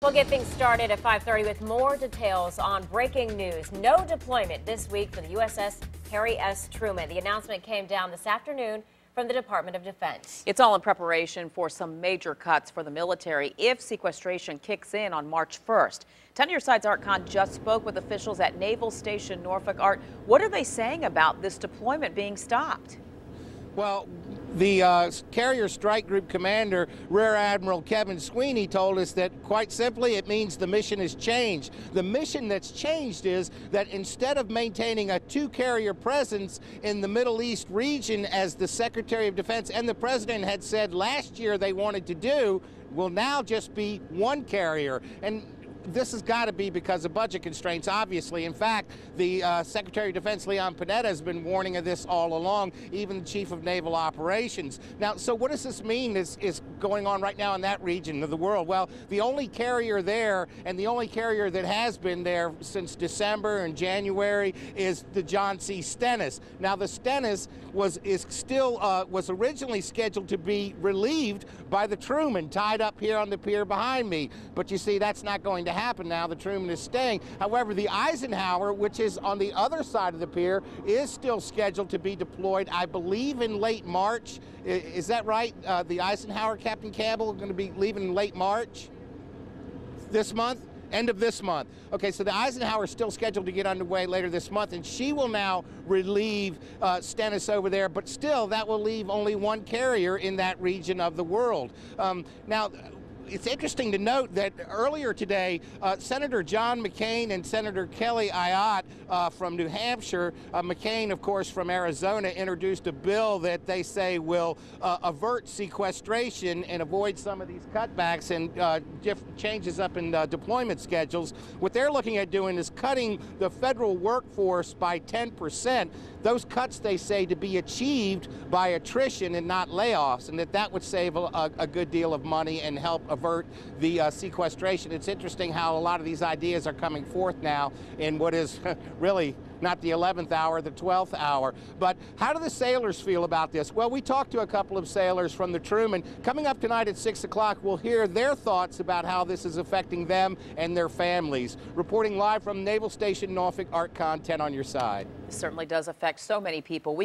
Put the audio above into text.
We'll get things started at 5:30 with more details on breaking news. No deployment this week for the USS Harry S. Truman. The announcement came down this afternoon from the Department of Defense. It's all in preparation for some major cuts for the military if sequestration kicks in on March 1st. 10 Your Side's Art Khan just spoke with officials at Naval Station Norfolk. Art, what are they saying about this deployment being stopped? Well, the Carrier Strike Group Commander, Rear Admiral Kevin Sweeney, told us that, quite simply, it means the mission has changed. The mission that's changed is that instead of maintaining a two-carrier presence in the Middle East region, as the Secretary of Defense and the President had said last year they wanted to do, will now just be one carrier. And this has got to be because of budget constraints, obviously. In fact, the Secretary of Defense, Leon Panetta, has been warning of this all along, even the Chief of Naval Operations. Now, so what does this mean is going on right now in that region of the world? Well, the only carrier there, and the only carrier that has been there since December and January, is the John C. Stennis. Now, the Stennis was originally scheduled to be relieved by the Truman, tied up here on the pier behind me. But you see, that's not going to happen now. The Truman is staying. However, the Eisenhower, which is on the other side of the pier, is still scheduled to be deployed, I believe, in late March. Is that right? The Eisenhower, Captain Campbell, going to be leaving in late March this month? End of this month. Okay, so the Eisenhower is still scheduled to get underway later this month, and she will now relieve Stennis over there, but still that will leave only one carrier in that region of the world. Now, it's interesting to note that earlier today, Senator John McCain and Senator Kelly Ayotte from New Hampshire, McCain, of course, from Arizona, introduced a bill that they say will avert sequestration and avoid some of these cutbacks and changes up in deployment schedules. What they're looking at doing is cutting the federal workforce by 10%. Those cuts, they say, to be achieved by attrition and not layoffs, and that would save a good deal of money and help avert the sequestration. It's interesting how a lot of these ideas are coming forth now in what is really not the 11th hour, the 12th hour. But how do the sailors feel about this? Well, we talked to a couple of sailors from the Truman. Coming up tonight at 6 o'clock, we'll hear their thoughts about how this is affecting them and their families. Reporting live from Naval Station Norfolk, Art Khan, 10 on your side. It certainly does affect so many people.